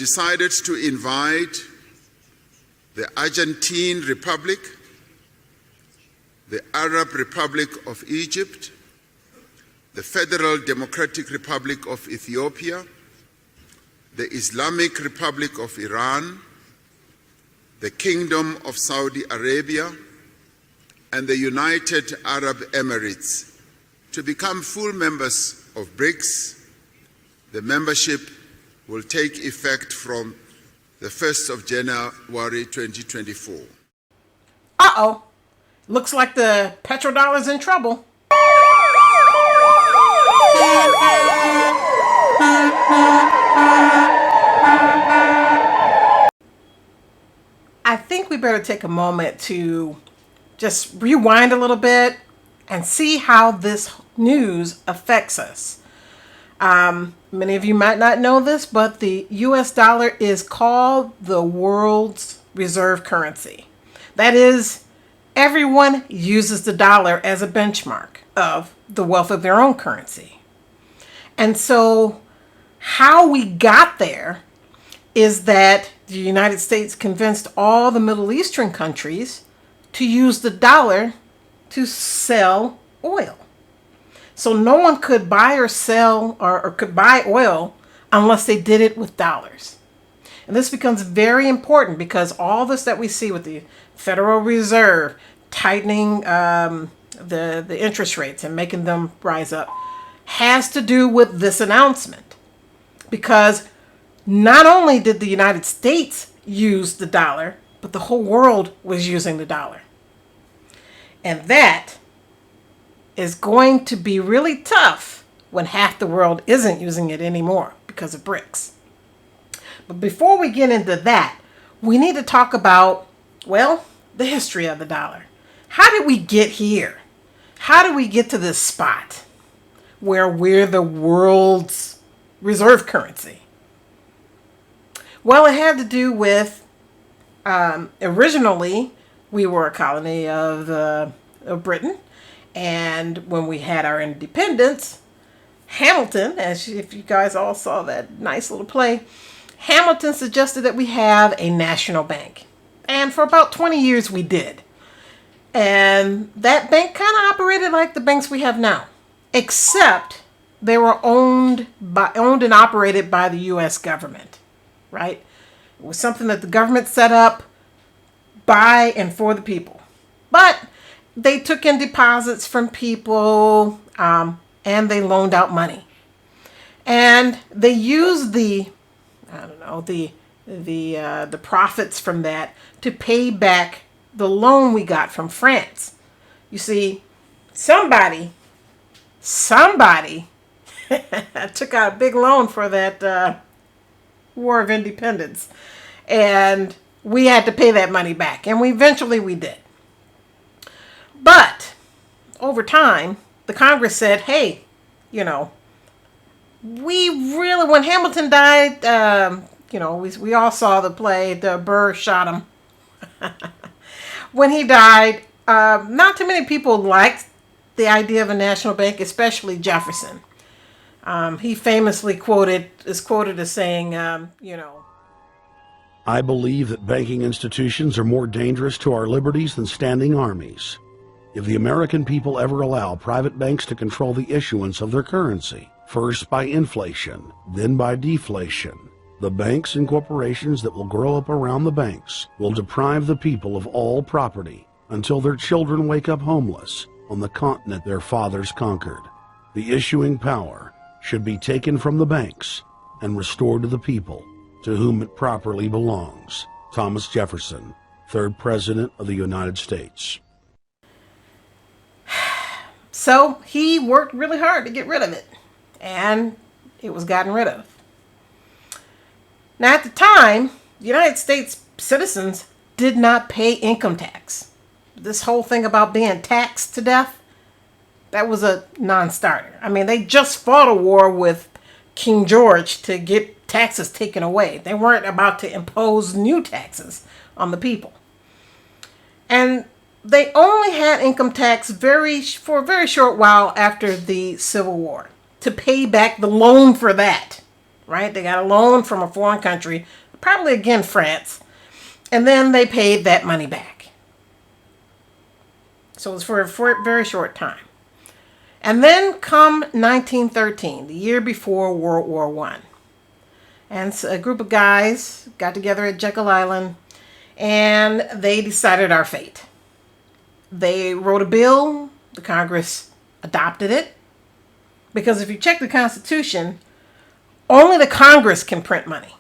decided to invite the Argentine Republic, the Arab Republic of Egypt, the Federal Democratic Republic of Ethiopia, the Islamic Republic of Iran, the Kingdom of Saudi Arabia, and the United Arab Emirates to become full members of BRICS. The membership will take effect from the 1st of January 2024. Uh-oh. Looks like the Petro-Dollar's in trouble. I think we better take a moment to just rewind a little bit and see how this news affects us. Many of you might not know this, but the US dollar is called the world's reserve currency. That is, everyone uses the dollar as a benchmark of the wealth of their own currency. And so how we got there is that the United States convinced all the Middle Eastern countries to use the dollar to sell oil. So no one could buy or sell or could buy oil unless they did it with dollars. And this becomes very important because all this that we see with the Federal Reserve tightening the interest rates and making them rise up has to do with this announcement. Because not only did the United States use the dollar, but the whole world was using the dollar. And that is going to be really tough when half the world isn't using it anymore because of BRICS. But before we get into that, we need to talk about, well, the history of the dollar. How did we get here? How did we get to this spot where we're the world's reserve currency? Well, it had to do with, originally, we were a colony of Britain. And when we had our independence, Hamilton, if you guys all saw that nice little play, Hamilton suggested that we have a national bank. And for about 20 years we did. And that bank kind of operated like the banks we have now, except they were owned and operated by the U.S. government, right? It was something that the government set up by and for the people. But they took in deposits from people, and they loaned out money. And they used the profits from that to pay back the loan we got from France. You see, somebody took out a big loan for that War of Independence. And we had to pay that money back. And eventually we did. But over time, the Congress said, hey, we really, when Hamilton died, we all saw the play, the Burr shot him. When he died, not too many people liked the idea of a national bank, especially Jefferson. He famously is quoted as saying, I believe that banking institutions are more dangerous to our liberties than standing armies. If the American people ever allow private banks to control the issuance of their currency, first by inflation, then by deflation, the banks and corporations that will grow up around the banks will deprive the people of all property until their children wake up homeless on the continent their fathers conquered. The issuing power should be taken from the banks and restored to the people to whom it properly belongs. Thomas Jefferson, 3rd President of the United States. So he worked really hard to get rid of it, and it was gotten rid of. Now, at the time, the United States citizens did not pay income tax. This whole thing about being taxed to death, that was a non-starter. I mean, they just fought a war with King George to get taxes taken away. They weren't about to impose new taxes on the people. And they only had income tax for a very short while after the Civil War to pay back the loan for that. right? They got a loan from a foreign country, probably again France, and then they paid that money back. So it was for a very short time. And then come 1913, the year before World War I. And so a group of guys got together at Jekyll Island and they decided our fate. They wrote a bill, the Congress adopted it, because if you check the Constitution, only the Congress can print money.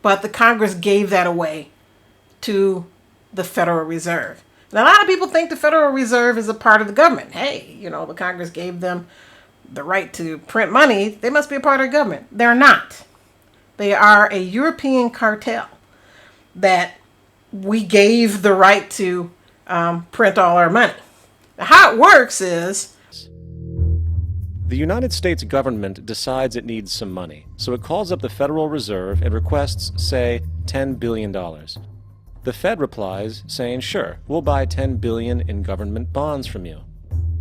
But the Congress gave that away to the Federal Reserve. And a lot of people think the Federal Reserve is a part of the government. Hey, the Congress gave them the right to print money. They must be a part of the government. They're not. They are a European cartel that we gave the right to print all our money. Now, how it works is the United States government decides it needs some money, so it calls up the Federal Reserve and requests, say, $10 billion. The Fed replies, saying, sure, we'll buy $10 billion in government bonds from you.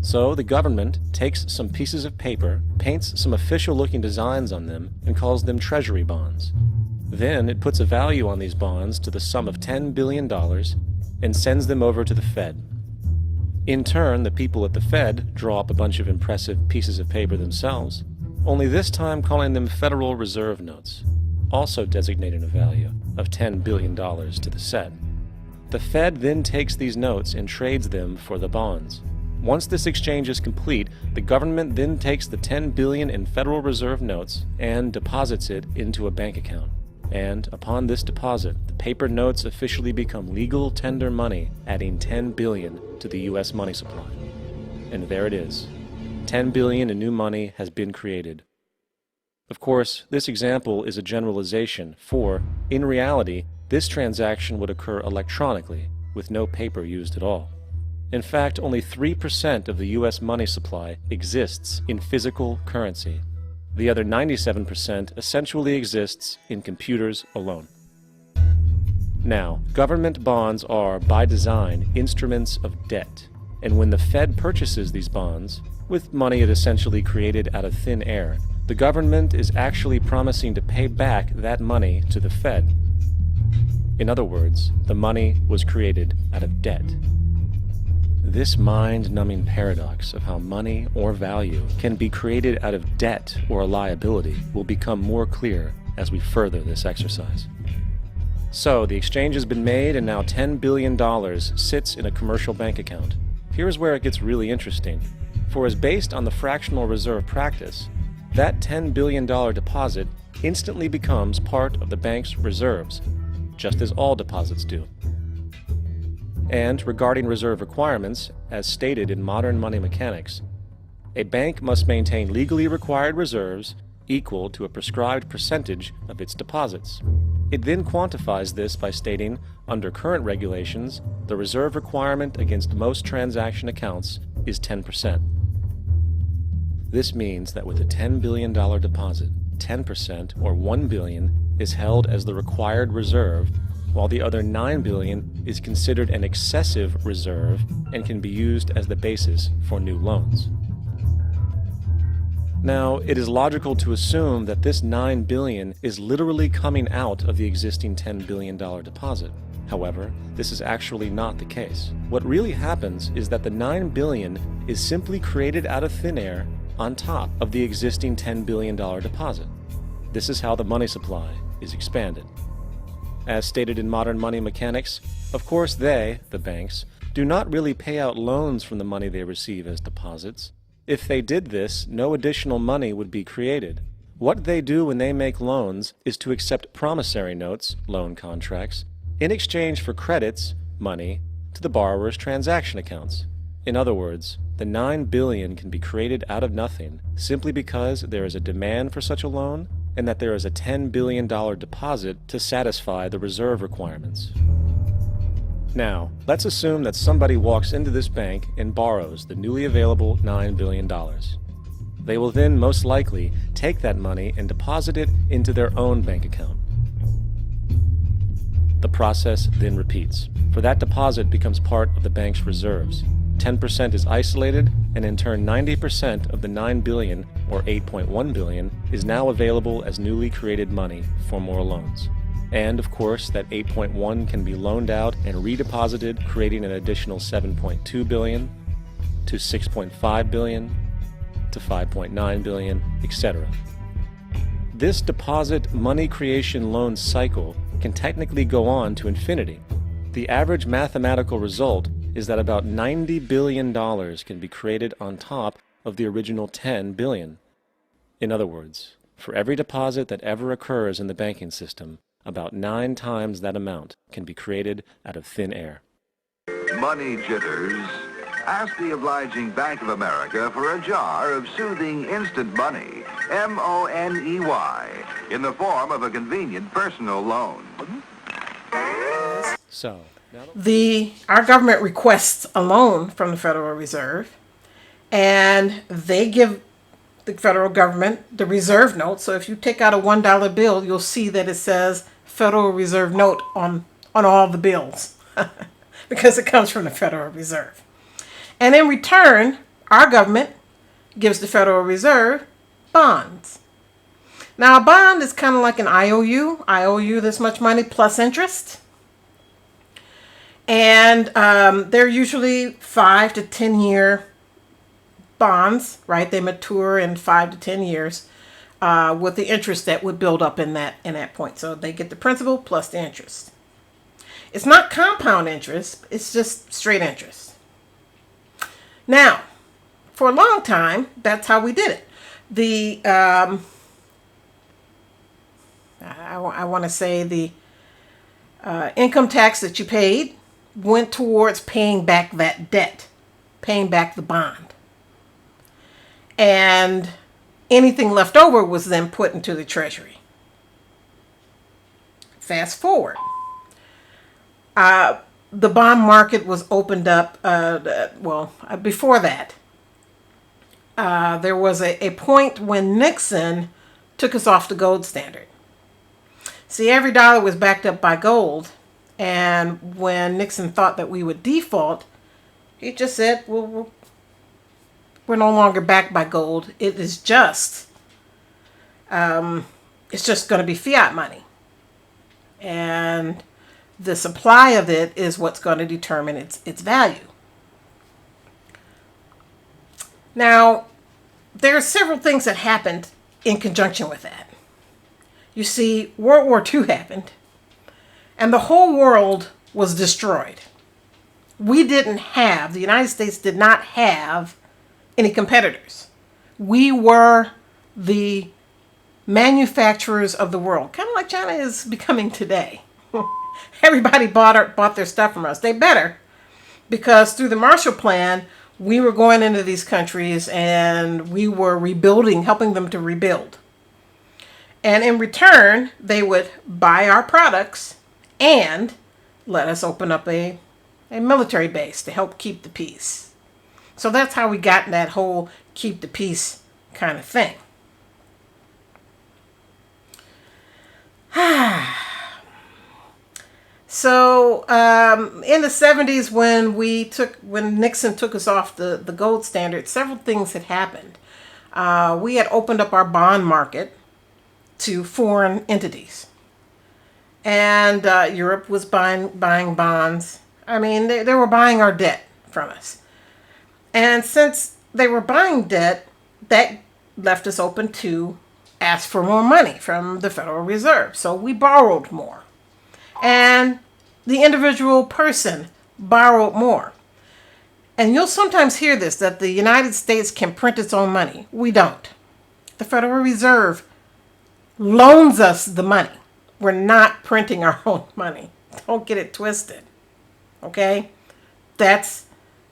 So the government takes some pieces of paper, paints some official-looking designs on them, and calls them treasury bonds. Then it puts a value on these bonds to the sum of $10 billion and sends them over to the Fed. In turn, the people at the Fed draw up a bunch of impressive pieces of paper themselves, only this time calling them Federal Reserve notes, also designating a value of $10 billion to the Fed. The Fed then takes these notes and trades them for the bonds. Once this exchange is complete, the government then takes the $10 billion in Federal Reserve notes and deposits it into a bank account. And upon this deposit, the paper notes officially become legal tender money, adding $10 billion to the U.S. money supply. And there it is. $10 billion in new money has been created. Of course, this example is a generalization, for, in reality, this transaction would occur electronically, with no paper used at all. In fact, only 3% of the U.S. money supply exists in physical currency. The other 97% essentially exists in computers alone. Now, government bonds are, by design, instruments of debt, and when the Fed purchases these bonds, with money it essentially created out of thin air, the government is actually promising to pay back that money to the Fed. In other words, the money was created out of debt. This mind-numbing paradox of how money or value can be created out of debt or a liability will become more clear as we further this exercise. So, the exchange has been made and now $10 billion sits in a commercial bank account. Here's where it gets really interesting. For as based on the fractional reserve practice, that $10 billion deposit instantly becomes part of the bank's reserves, just as all deposits do. And regarding reserve requirements, as stated in modern money mechanics, a bank must maintain legally required reserves equal to a prescribed percentage of its deposits. It then quantifies this by stating, under current regulations, the reserve requirement against most transaction accounts is 10%. This means that with a $10 billion deposit, 10% or $1 billion is held as the required reserve, while the other $9 billion is considered an excessive reserve and can be used as the basis for new loans. Now, it is logical to assume that this $9 billion is literally coming out of the existing $10 billion deposit. However, this is actually not the case. What really happens is that the $9 billion is simply created out of thin air on top of the existing $10 billion deposit. This is how the money supply is expanded. As stated in modern money mechanics, of course they, the banks, do not really pay out loans from the money they receive as deposits. If they did this, no additional money would be created. What they do when they make loans is to accept promissory notes, loan contracts, in exchange for credits, money, to the borrower's transaction accounts. In other words, the $9 billion can be created out of nothing simply because there is a demand for such a loan and that there is a $10 billion deposit to satisfy the reserve requirements. Now, let's assume that somebody walks into this bank and borrows the newly available $9 billion. They will then most likely take that money and deposit it into their own bank account. The process then repeats, for that deposit becomes part of the bank's reserves. 10% is isolated, and in turn 90% of the $9 billion, or $8.1 billion, is now available as newly created money for more loans. And of course, that 8.1 can be loaned out and redeposited, creating an additional 7.2 billion to 6.5 billion to 5.9 billion, etc. This deposit money creation loan cycle can technically go on to infinity. The average mathematical result is that about $90 billion can be created on top of the original $10 billion. In other words, for every deposit that ever occurs in the banking system, about 9 times that amount can be created out of thin air. Money jitters? Ask the obliging Bank of America for a jar of soothing instant money, M-O-N-E-Y, in the form of a convenient personal loan. So, Our government requests a loan from the Federal Reserve, and they give the federal government the reserve note. So if you take out a $1 bill, you'll see that it says Federal Reserve note on all the bills because it comes from the Federal Reserve. And in return, our government gives the Federal Reserve bonds. Now, a bond is kind of like an IOU. I owe you this much money plus interest. And they're usually 5 to 10 year bonds, right? They mature in 5 to 10 years with the interest that would build up in that point. So they get the principal plus the interest. It's not compound interest. It's just straight interest. Now, for a long time, that's how we did it. I want to say the income tax that you paid went towards paying back that debt, paying back the bond. And anything left over was then put into the Treasury. Fast forward. The bond market was opened up, before that. There was a point when Nixon took us off the gold standard. See, every dollar was backed up by gold. And when Nixon thought that we would default, he just said, well, we're no longer backed by gold. It is just, it's just going to be fiat money. And the supply of it is what's going to determine its value. Now, there are several things that happened in conjunction with that. You see, World War II happened, and the whole world was destroyed. The United States did not have any competitors. We were the manufacturers of the world, kind of like China is becoming today. Everybody bought their stuff from us. They better, because through the Marshall Plan, we were going into these countries and we were rebuilding, helping them to rebuild. And in return, they would buy our products and let us open up a military base to help keep the peace. So that's how we got in that whole keep the peace kind of thing. So in the 70s, when Nixon took us off the gold standard, several things had happened. We had opened up our bond market to foreign entities. And Europe was buying bonds. I mean, they were buying our debt from us. And since they were buying debt, that left us open to ask for more money from the Federal Reserve. So we borrowed more. And the individual person borrowed more. And you'll sometimes hear this, that the United States can print its own money. We don't. The Federal Reserve loans us the money. We're not printing our own money. Don't get it twisted. Okay? That's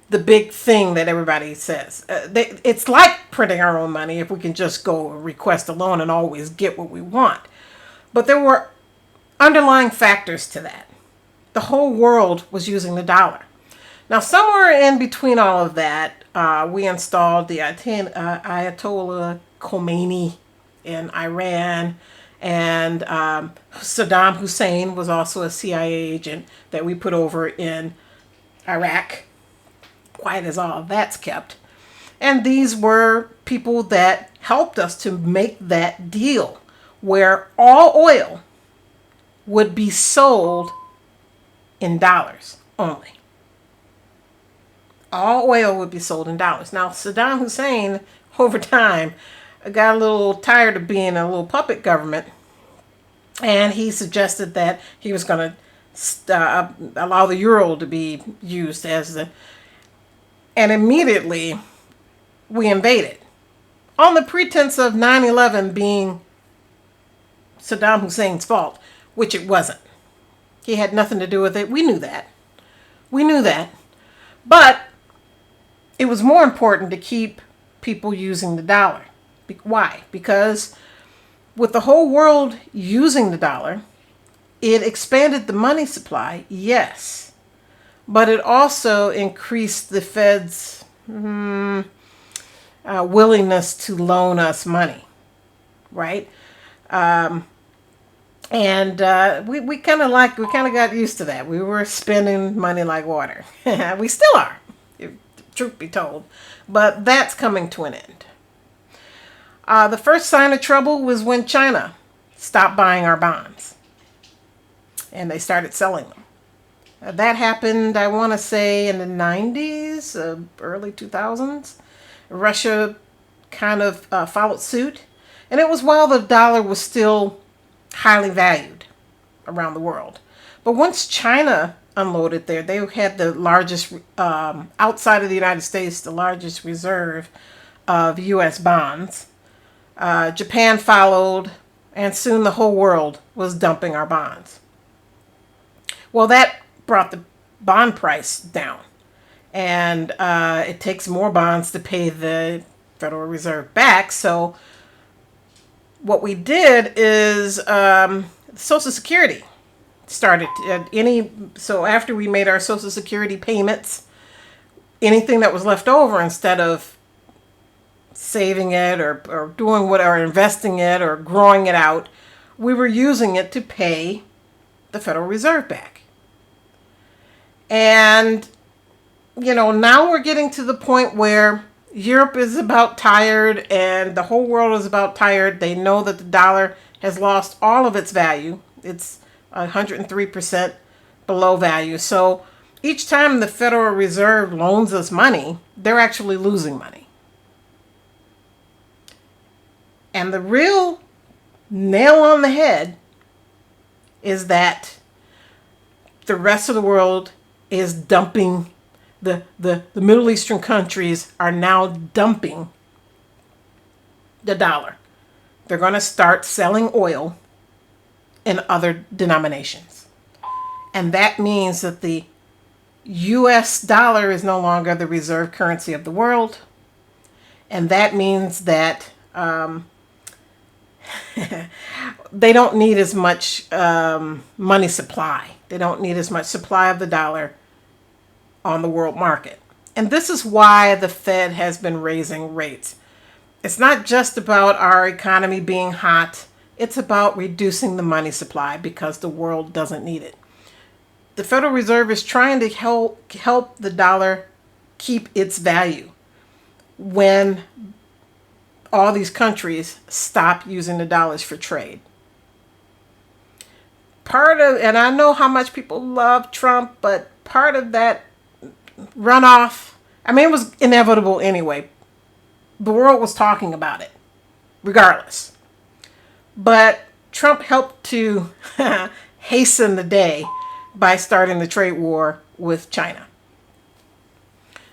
the big thing that everybody says. It's like printing our own money if we can just go request a loan and always get what we want. But there were underlying factors to that. The whole world was using the dollar. Now, somewhere in between all of that, we installed the Ayatollah Khomeini in Iran, and Saddam Hussein was also a CIA agent that we put over in Iraq, quiet as all of that's kept. And these were people that helped us to make that deal where all oil would be sold in dollars only. All oil would be sold in dollars. Now, Saddam Hussein, over time, got a little tired of being a little puppet government, and he suggested that he was going to allow the euro to be used as the... And immediately, we invaded on the pretense of 9/11 being Saddam Hussein's fault, which it wasn't. He had nothing to do with it. We knew that. We knew that. But it was more important to keep people using the dollar. Why? Because with the whole world using the dollar, it expanded the money supply, yes. But it also increased the Fed's willingness to loan us money, right? We kind of got used to that. We were spending money like water. We still are, if truth be told, but that's coming to an end. The first sign of trouble was when China stopped buying our bonds, and they started selling them. That happened, I want to say, in the 90s, early 2000s. Russia kind of followed suit. And it was while the dollar was still highly valued around the world. But once China unloaded there, they had the largest, outside of the United States, the largest reserve of U.S. bonds. Japan followed, and soon the whole world was dumping our bonds. Well, that brought the bond price down. And it takes more bonds to pay the Federal Reserve back. So what we did is Social Security started. So after we made our Social Security payments, anything that was left over, instead of saving it or doing whatever, investing it or growing it out, we were using it to pay the Federal Reserve back. And now we're getting to the point where Europe is about tired and the whole world is about tired. They know that the dollar has lost all of its value. It's 103% below value. So each time the Federal Reserve loans us money, they're actually losing money. And the real nail on the head is that the rest of the world is dumping. The Middle Eastern countries are now dumping the dollar. They're going to start selling oil in other denominations. And that means that the US dollar is no longer the reserve currency of the world. And that means that they don't need as much money supply. They don't need as much supply of the dollar on the world market. And this is why the Fed has been raising rates. It's not just about our economy being hot. It's about reducing the money supply because the world doesn't need it. The Federal Reserve is trying to help the dollar keep its value when all these countries stop using the dollars for trade. And I know how much people love Trump, but part of that runoff, it was inevitable anyway. The world was talking about it, regardless. But Trump helped to hasten the day by starting the trade war with China.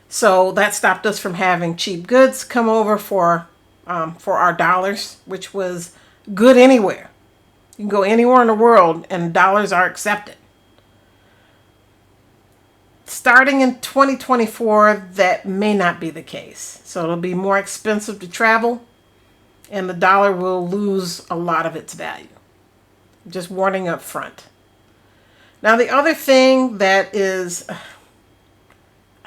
So that stopped us from having cheap goods come over for our dollars, which was good anywhere. You can go anywhere in the world and dollars are accepted. Starting in 2024, that may not be the case. So it'll be more expensive to travel and the dollar will lose a lot of its value. Just warning up front. Now, the other thing that is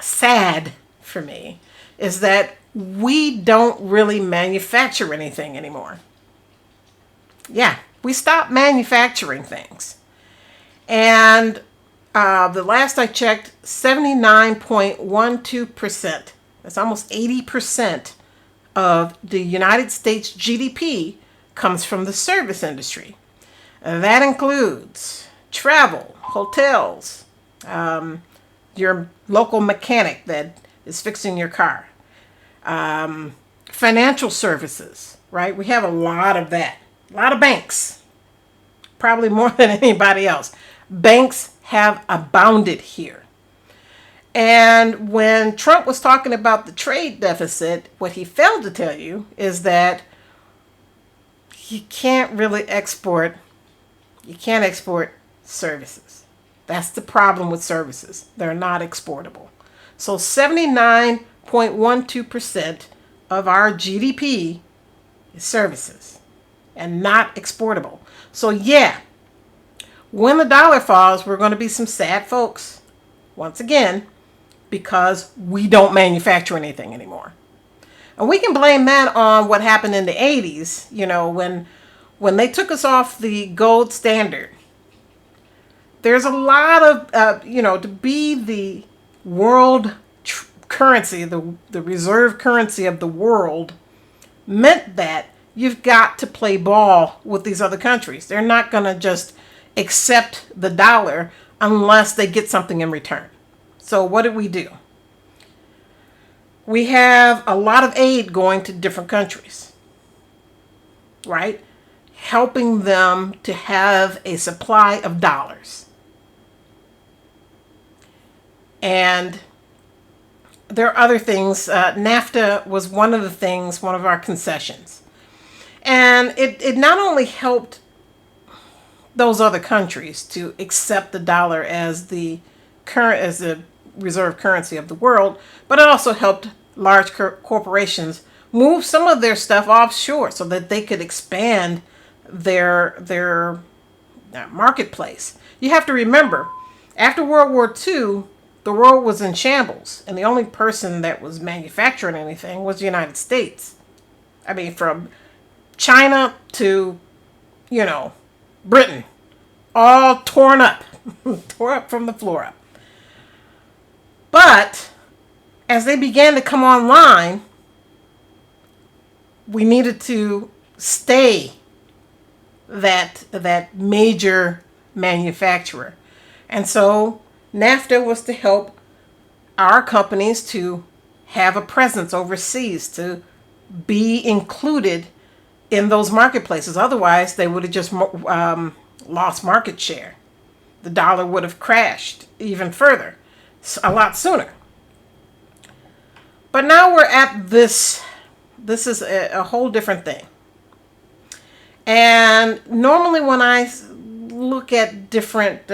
sad for me is that we don't really manufacture anything anymore. Yeah, we stopped manufacturing things. And the last I checked, 79.12% That's almost 80% of the United States GDP comes from the service industry. That includes travel, hotels, your local mechanic that is fixing your car, financial services, right? We have a lot of that. A lot of banks, probably more than anybody else. Banks have abounded here. And when Trump was talking about the trade deficit, what he failed to tell you is that you can't export services. That's the problem with services. They're not exportable. So 79.12% of our GDP is services and not exportable. So yeah, when the dollar falls, we're going to be some sad folks. Once again, because we don't manufacture anything anymore. And we can blame that on what happened in the 80s, when they took us off the gold standard. There's a lot of, to be the world currency, the reserve currency of the world, meant that you've got to play ball with these other countries. They're not going to just accept the dollar unless they get something in return. So what did we do? We have a lot of aid going to different countries, right? Helping them to have a supply of dollars. And there are other things. NAFTA was one of the things, one of our concessions. And it not only helped those other countries to accept the dollar as the reserve currency of the world, but it also helped large corporations move some of their stuff offshore so that they could expand their marketplace. You have to remember, after World War II, the world was in shambles, and the only person that was manufacturing anything was the United States. I mean, from China to, Britain, all torn up, tore up from the floor up. But as they began to come online, we needed to stay that major manufacturer. And so NAFTA was to help our companies to have a presence overseas, to be included in those marketplaces. Otherwise, they would have just lost market share. The dollar would have crashed even further, a lot sooner. But now we're at this. This is a whole different thing. And normally when I look at different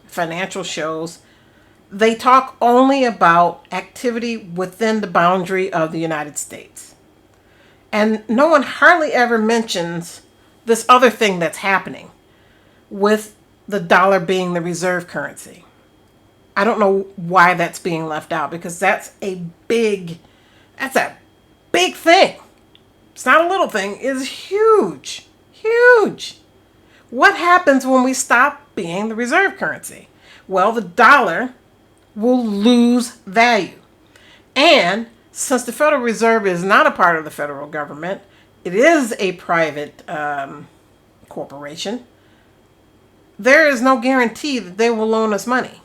financial shows, they talk only about activity within the boundary of the United States. And no one hardly ever mentions this other thing that's happening with the dollar being the reserve currency. I don't know why that's being left out, because that's a big thing. It's not a little thing. It's huge. Huge. What happens when we stop being the reserve currency? Well, the dollar will lose value. And since the Federal Reserve is not a part of the federal government, it is a private corporation, there is no guarantee that they will loan us money.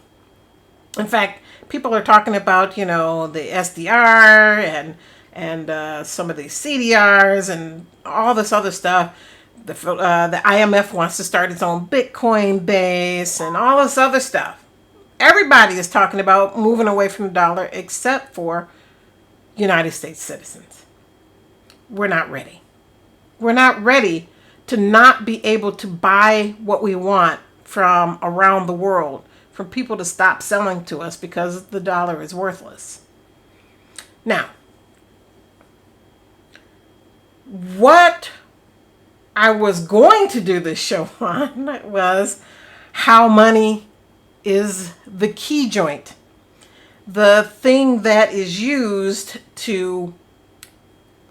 In fact, people are talking about, the SDR and some of these CDRs and all this other stuff. The IMF wants to start its own Bitcoin base and all this other stuff. Everybody is talking about moving away from the dollar except for United States citizens. We're not ready. We're not ready to not be able to buy what we want from around the world, for people to stop selling to us because the dollar is worthless. Now, what I was going to do this show on was how money is the key joint, the thing that is used to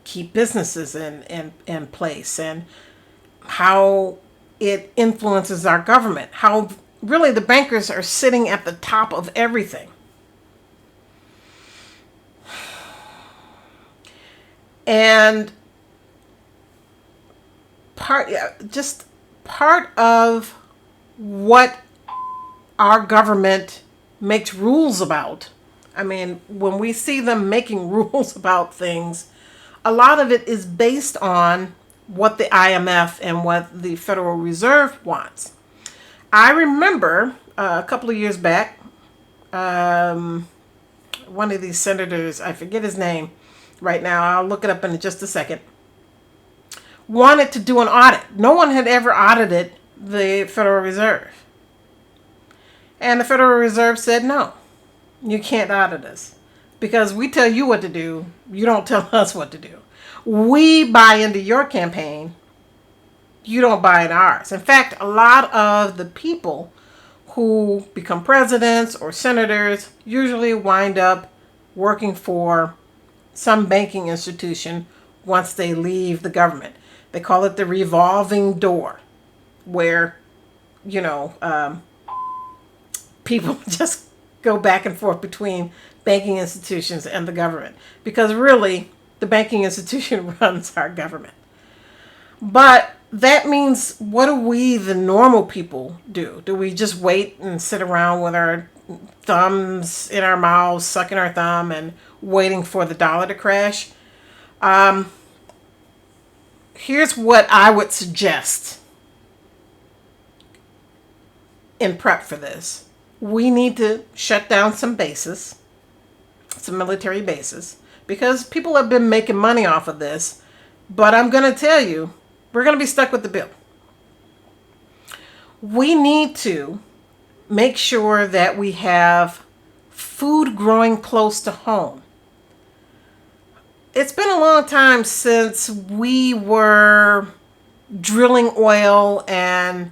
keep businesses in place, and how it influences our government, how really the bankers are sitting at the top of everything. And part of what our government makes rules about. I mean, when we see them making rules about things, a lot of it is based on what the IMF and what the Federal Reserve wants. I remember a couple of years back, one of these senators, I forget his name right now, I'll look it up in just a second, wanted to do an audit. No one had ever audited the Federal Reserve. And the Federal Reserve said, no, you can't audit us because we tell you what to do. You don't tell us what to do. We buy into your campaign. You don't buy into ours. In fact, a lot of the people who become presidents or senators usually wind up working for some banking institution once they leave the government. They call it the revolving door, where, people just go back and forth between banking institutions and the government, because really the banking institution runs our government. But that means, what do we, the normal people, do? Do we just wait and sit around with our thumbs in our mouths, sucking our thumb and waiting for the dollar to crash? Here's what I would suggest in prep for this. We need to shut down some bases, some military bases, because people have been making money off of this. But I'm going to tell you, we're going to be stuck with the bill. We need to make sure that we have food growing close to home. It's been a long time since we were drilling oil and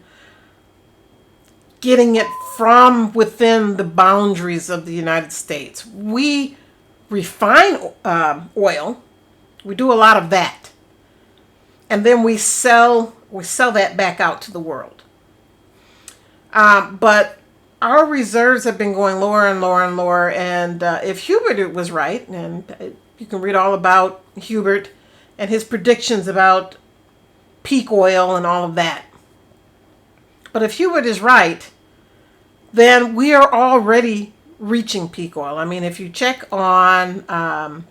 getting it from within the boundaries of the United States. We refine oil. We do a lot of that. And then we sell that back out to the world. But our reserves have been going lower and lower and lower. And if Hubert was right, and you can read all about Hubert and his predictions about peak oil and all of that. But if Hubert is right, then we are already reaching peak oil. I mean, if you check on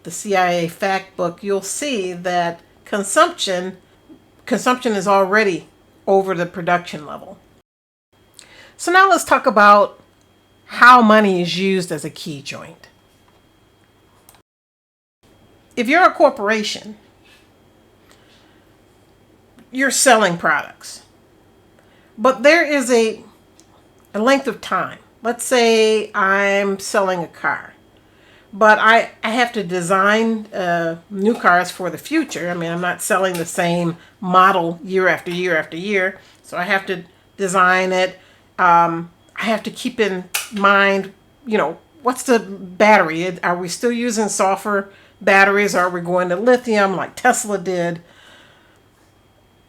the CIA fact book, you'll see that consumption is already over the production level. So now let's talk about how money is used as a key joint. If you're a corporation, you're selling products, but there is a length of time. Let's say I'm selling a car, but I have to design new cars for the future. I mean, I'm not selling the same model year after year after year, so I have to design it. I have to keep in mind, what's the battery? Are we still using sulfur batteries? Or are we going to lithium like Tesla did?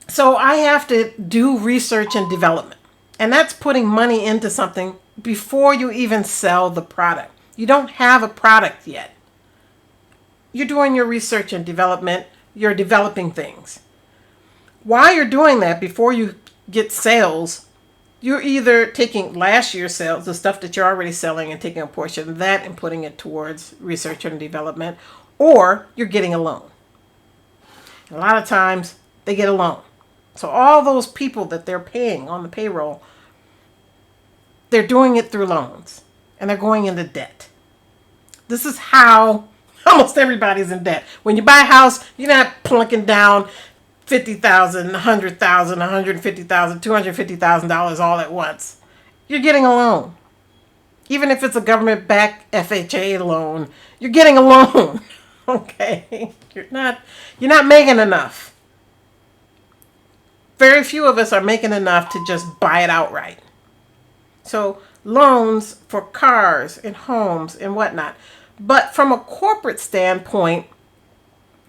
So I have to do research and development. And that's putting money into something before you even sell the product. You don't have a product yet. You're doing your research and development. You're developing things. While you're doing that, before you get sales, you're either taking last year's sales, the stuff that you're already selling, and taking a portion of that and putting it towards research and development, or you're getting a loan. A lot of times they get a loan. So all those people that they're paying on the payroll, they're doing it through loans, and they're going into debt. This is how almost everybody's in debt. When you buy a house, you're not plunking down $50,000, $100,000, $150,000, $250,000 all at once. You're getting a loan. Even if it's a government-backed FHA loan, you're getting a loan. Okay? You're not making enough. Very few of us are making enough to just buy it outright. So loans for cars and homes and whatnot. But from a corporate standpoint,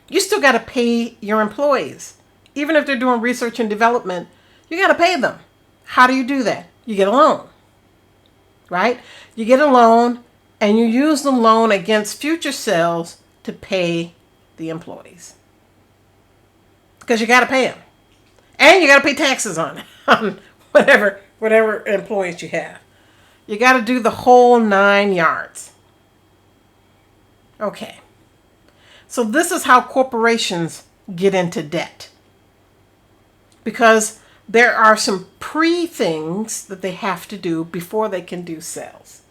you still got to pay your employees. Even if they're doing research and development, you got to pay them. How do you do that? You get a loan, right? You get a loan and you use the loan against future sales to pay the employees. because you got to pay them. And you got to pay taxes on it, on whatever employees you have. You got to do the whole 9 yards. Okay. So this is how corporations get into debt. Because there are some pre-things that they have to do before they can do sales.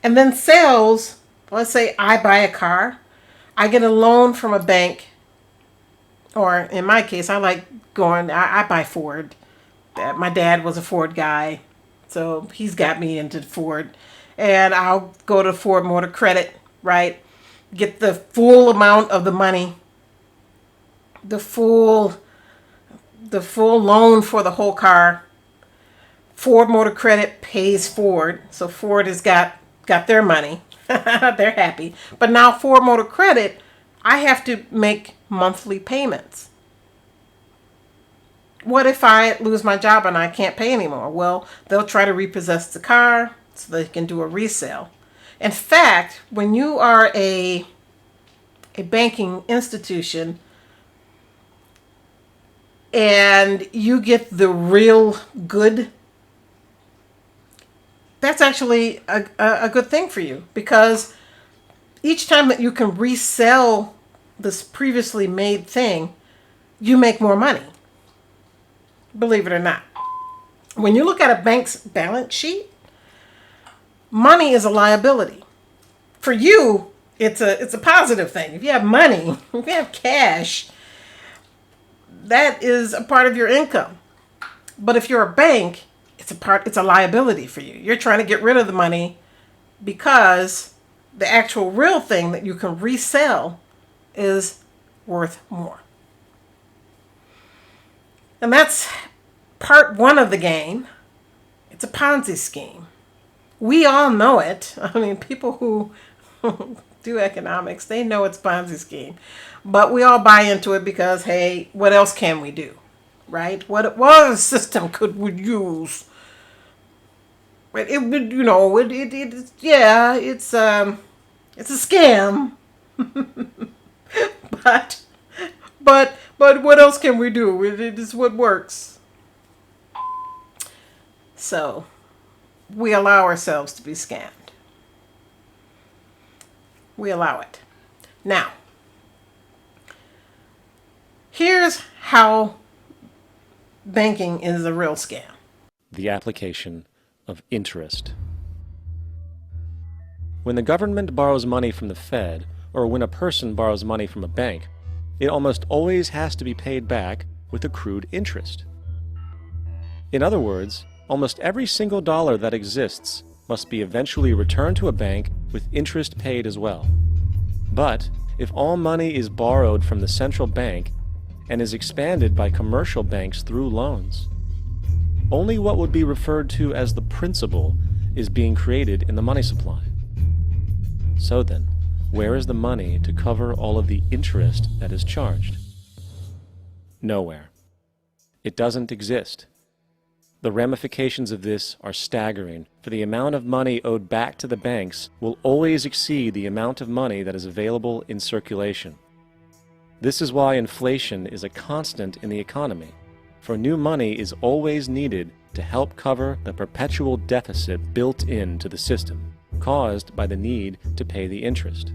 And then sales, let's say I buy a car, I get a loan from a bank, or in my case, I buy Ford. My dad was a Ford guy, so he's got me into Ford. And I'll go to Ford Motor Credit, right? Get the full amount of the money, the full loan for the whole car. Ford Motor Credit pays Ford, so Ford has got their money. They're happy. But now Ford Motor Credit, I have to make monthly payments. What if I lose my job and I can't pay anymore? Well, they'll try to repossess the car so they can do a resale. In fact, when you are a banking institution and you get the real good, that's actually a good thing for you, because each time that you can resell this previously made thing, you make more money. Believe it or not. When you look at a bank's balance sheet, money is a liability. For you, it's a positive thing. If you have money, if you have cash, that is a part of your income. But if you're a bank, it's a liability for you. You're trying to get rid of the money because the actual real thing that you can resell is worth more. And that's part one of the game. It's a Ponzi scheme. We all know it. I mean, people who do economics, they know it's a Ponzi scheme. But we all buy into it because, hey, what else can we do? Right? What other system could we use? It's a scam. but what else can we do? It is what works. So we allow ourselves to be scammed. We allow it. Now, here's how banking is a real scam. The application of interest. When the government borrows money from the Fed, or when a person borrows money from a bank, it almost always has to be paid back with accrued interest. In other words, almost every single dollar that exists must be eventually returned to a bank with interest paid as well. But if all money is borrowed from the central bank and is expanded by commercial banks through loans, only what would be referred to as the principal is being created in the money supply. So then, where is the money to cover all of the interest that is charged? Nowhere. It doesn't exist. The ramifications of this are staggering, for the amount of money owed back to the banks will always exceed the amount of money that is available in circulation. This is why inflation is a constant in the economy, for new money is always needed to help cover the perpetual deficit built into the system, caused by the need to pay the interest.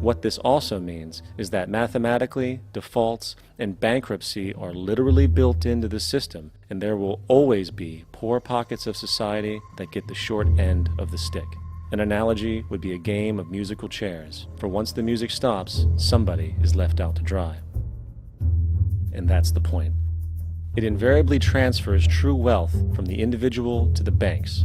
What this also means is that mathematically, defaults and bankruptcy are literally built into the system, and there will always be poor pockets of society that get the short end of the stick. An analogy would be a game of musical chairs, for once the music stops, somebody is left out to dry. And that's the point. It invariably transfers true wealth from the individual to the banks.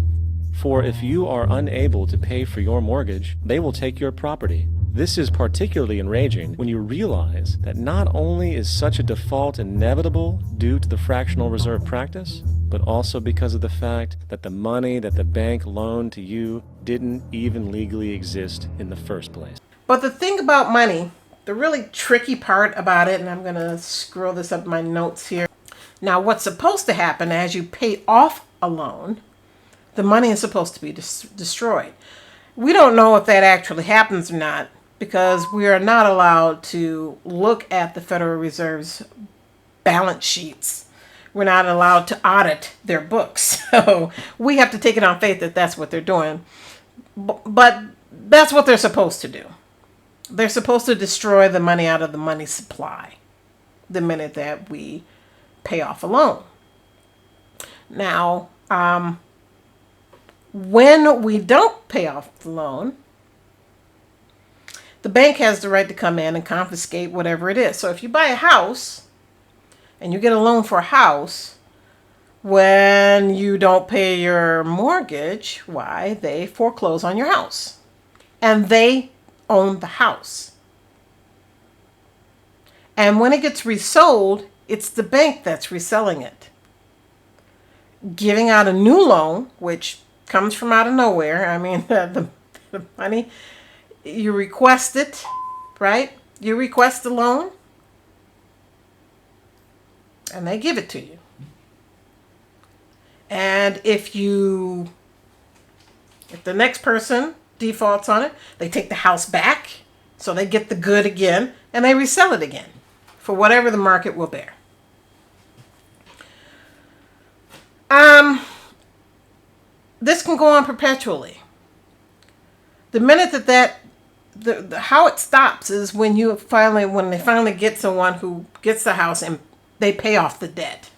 For if you are unable to pay for your mortgage, they will take your property. This is particularly enraging when you realize that not only is such a default inevitable due to the fractional reserve practice, but also because of the fact that the money that the bank loaned to you didn't even legally exist in the first place. But the thing about money, the really tricky part about it, and I'm going to scroll this up in my notes here. Now, what's supposed to happen as you pay off a loan, the money is supposed to be destroyed. We don't know if that actually happens or not, because we are not allowed to look at the Federal Reserve's balance sheets. We're not allowed to audit their books. So we have to take it on faith that that's what they're doing. But that's what they're supposed to do. They're supposed to destroy the money out of the money supply the minute that we pay off a loan. Now, when we don't pay off the loan, the bank has the right to come in and confiscate whatever it is. So if you buy a house and you get a loan for a house, when you don't pay your mortgage, why, they foreclose on your house. And they own the house. And when it gets resold, it's the bank that's reselling it, giving out a new loan, which comes from out of nowhere. I mean, the money, you request it, right? You request the loan, and they give it to you. And if the next person defaults on it, they take the house back, so they get the good again, and they resell it again for whatever the market will bear. This can go on perpetually. The minute how it stops is when they finally get someone who gets the house and they pay off the debt.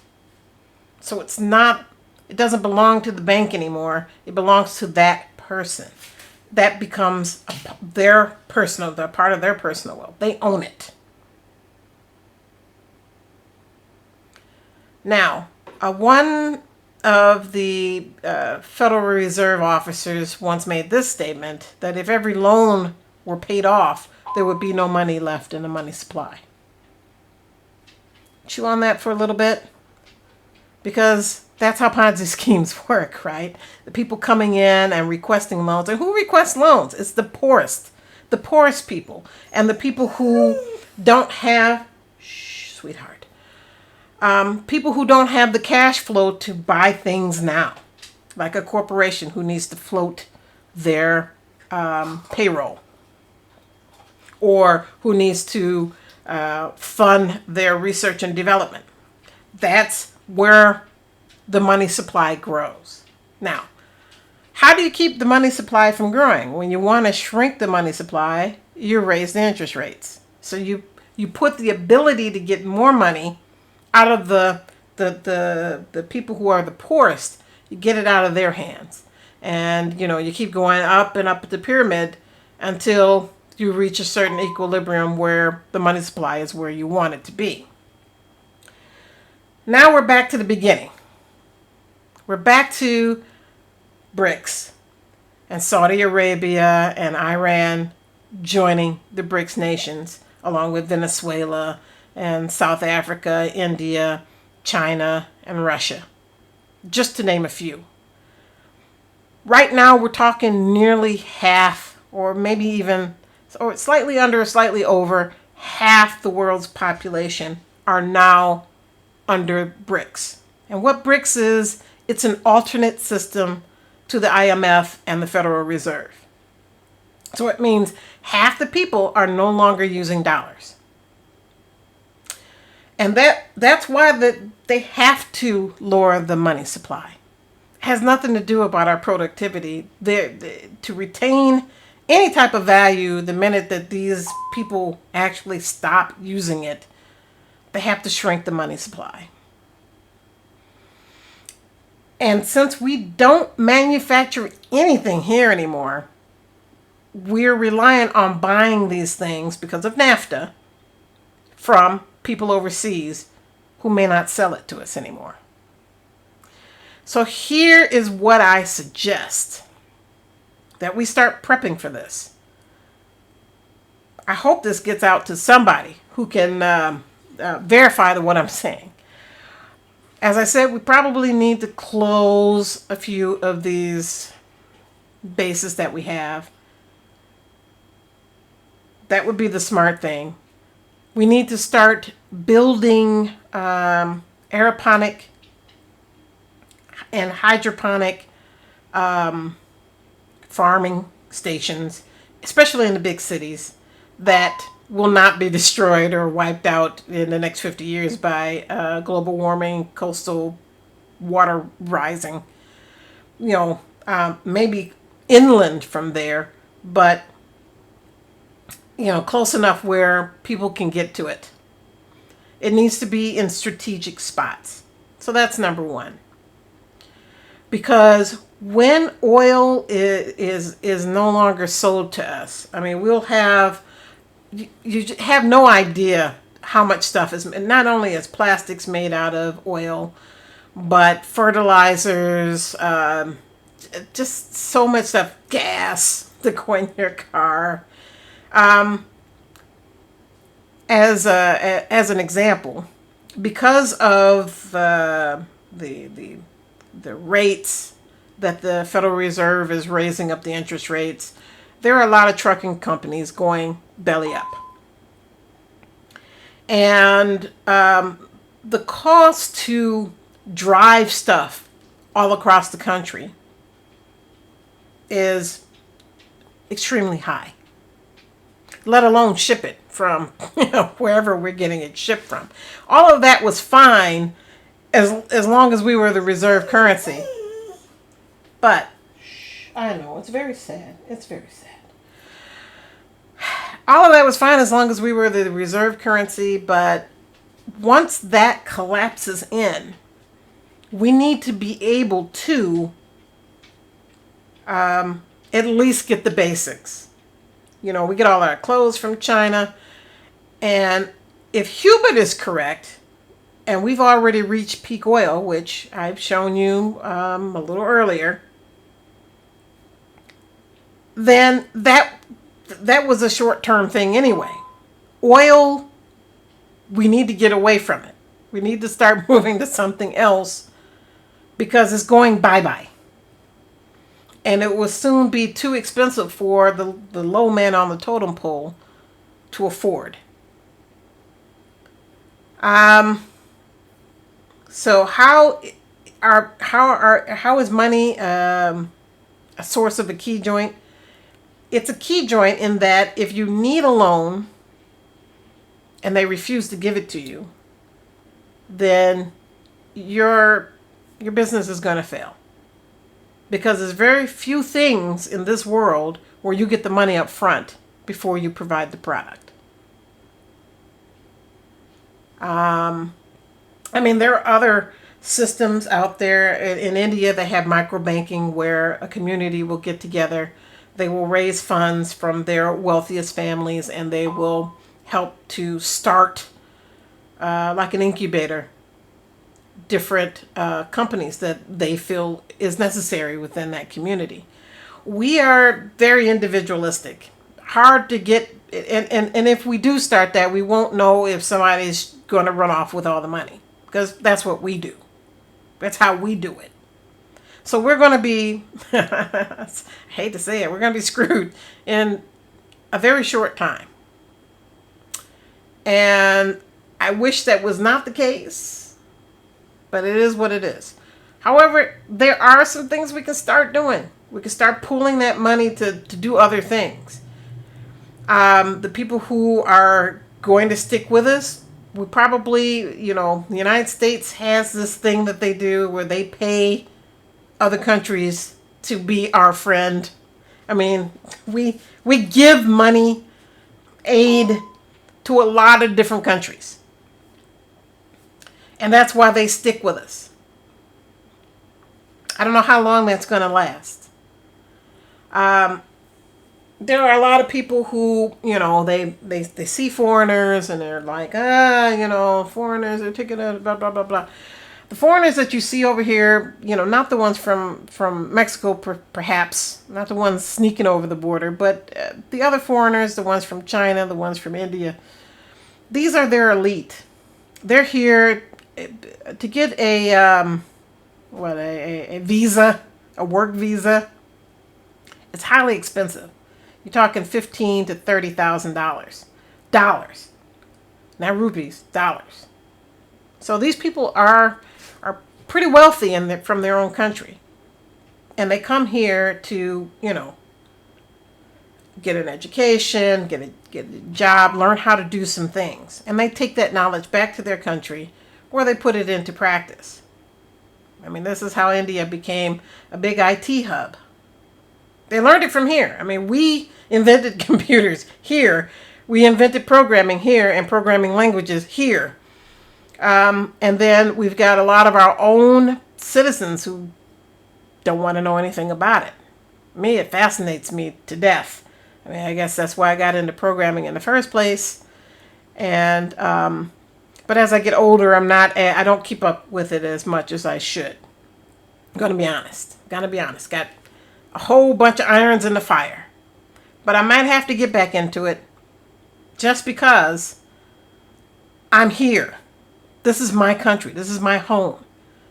So it doesn't belong to the bank anymore. It belongs to that person. That becomes the part of their personal wealth. They own it. Now, one of the Federal Reserve officers once made this statement, that if every loan were paid off, there would be no money left in the money supply. Chew on that for a little bit, because that's how Ponzi schemes work, right? The people coming in and requesting loans. And who requests loans? It's the poorest people, and the people who don't have, sweetheart, people who don't have the cash flow to buy things now, like a corporation who needs to float their payroll, or who needs to fund their research and development. That's where the money supply grows. Now, how do you keep the money supply from growing? When you want to shrink the money supply, you raise the interest rates. So you put the ability to get more money out of the people who are the poorest. You get it out of their hands. And, you keep going up and up the pyramid until you reach a certain equilibrium where the money supply is where you want it to be. Now we're back to the beginning. We're back to BRICS and Saudi Arabia and Iran joining the BRICS nations, along with Venezuela and South Africa, India, China, and Russia, just to name a few. Right now, we're talking nearly half, or maybe even, or slightly under, slightly over, half the world's population are now under BRICS. And what BRICS is, it's an alternate system to the IMF and the Federal Reserve. So it means half the people are no longer using dollars. And that's why they have to lower the money supply. It has nothing to do about our productivity. To retain any type of value, the minute that these people actually stop using it, they have to shrink the money supply. And since we don't manufacture anything here anymore, we're reliant on buying these things because of NAFTA from people overseas who may not sell it to us anymore. So here is what I suggest, that we start prepping for this. I hope this gets out to somebody who can verify what I'm saying. As I said, we probably need to close a few of these bases that we have. That would be the smart thing. We need to start building aeroponic and hydroponic farming stations, especially in the big cities, that will not be destroyed or wiped out in the next 50 years by global warming, coastal water rising. Maybe inland from there, but close enough where people can get to it. It needs to be in strategic spots. So that's number one. Because when oil is no longer sold to us, I mean, you have no idea how much stuff is, not only is plastics made out of oil, but fertilizers, just so much stuff, gas to go in your car. As an example, because of the rates that the Federal Reserve is raising up the interest rates, there are a lot of trucking companies going belly up. And the cost to drive stuff all across the country is extremely high, let alone ship it from wherever we're getting it shipped from. All of that was fine as long as we were the reserve currency. But I know, it's very sad. It's very sad. All of that was fine as long as we were the reserve currency, but once that collapses in, we need to be able to at least get the basics. We get all our clothes from China, and if Hubert is correct, and we've already reached peak oil, which I've shown you a little earlier, then that was a short-term thing anyway. Oil, we need to get away from it. We need to start moving to something else because it's going bye-bye. And it will soon be too expensive for the low man on the totem pole to afford. So how is money a source of a key joint? It's a key joint in that if you need a loan and they refuse to give it to you, then your business is going to fail. Because there's very few things in this world where you get the money up front before you provide the product. There are other systems out there in India that have microbanking where a community will get together. They will raise funds from their wealthiest families and they will help to start, like an incubator, different companies that they feel is necessary within that community. We are very individualistic, hard to get, and if we do start that, we won't know if somebody's going to run off with all the money, because that's what we do. That's how we do it. So we're going to be, I hate to say it, we're going to be screwed in a very short time. And I wish that was not the case, but it is what it is. However, there are some things we can start doing. We can start pooling that money to do other things. The people who are going to stick with us, we probably, the United States has this thing that they do where they pay other countries to be our friend. I mean, we give money, aid to a lot of different countries. And that's why they stick with us. I don't know how long that's going to last. There are a lot of people who, they see foreigners and they're like, foreigners are taking a blah, blah, blah, blah. The foreigners that you see over here, not the ones from Mexico, perhaps, not the ones sneaking over the border, but the other foreigners, the ones from China, the ones from India, these are their elite. They're here to get a visa, a work visa. It's highly expensive. You're talking $15,000 to $30,000. Dollars. Not rupees, dollars. So these people are pretty wealthy from their own country. And they come here to, get an education, get a job, learn how to do some things. And they take that knowledge back to their country where they put it into practice. I mean, this is how India became a big IT hub. They learned it from here. I mean, we invented computers here. We invented programming here and programming languages here. And then we've got a lot of our own citizens who don't want to know anything about it. Me, it fascinates me to death. I mean, I guess that's why I got into programming in the first place. And but as I get older, I don't keep up with it as much as I should. I'm gonna be honest. Got a whole bunch of irons in the fire. But I might have to get back into it just because I'm here. This is my country. This is my home.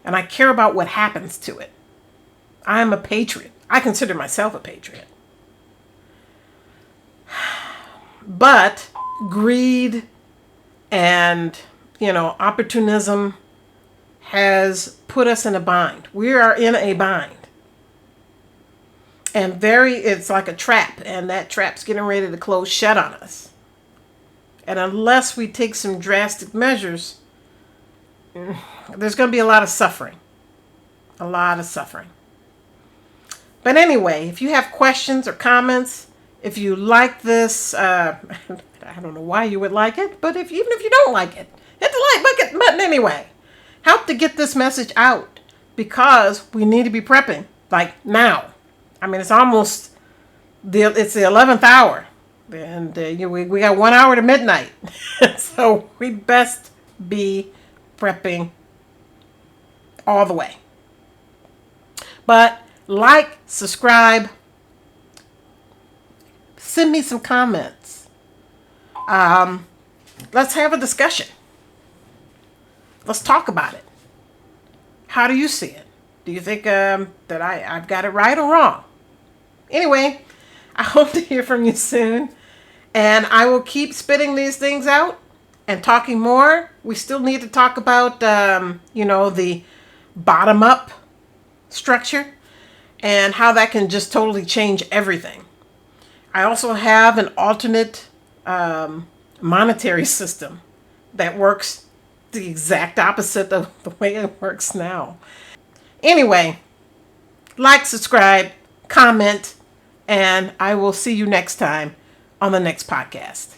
And I care about what happens to it. I am a patriot. I consider myself a patriot. But greed and, opportunism has put us in a bind. We are in a bind. And it's like a trap, and that trap's getting ready to close shut on us. And unless we take some drastic measures, there's going to be a lot of suffering. A lot of suffering. But anyway, if you have questions or comments, if you like this, I don't know why you would like it, but even if you don't like it, hit the like button anyway. Help to get this message out, because we need to be prepping, like now. I mean, it's almost it's the 11th hour, and we got 1 hour to midnight. So we best be prepping all the way. But like, subscribe, send me some comments. Let's have a discussion. Let's talk about it. How do you see it? Do you think that I've got it right or wrong? Anyway, I hope to hear from you soon. And I will keep spitting these things out and talking more. We still need to talk about, the bottom-up structure and how that can just totally change everything. I also have an alternate monetary system that works the exact opposite of the way it works now. Anyway, like, subscribe, comment, and I will see you next time on the next podcast.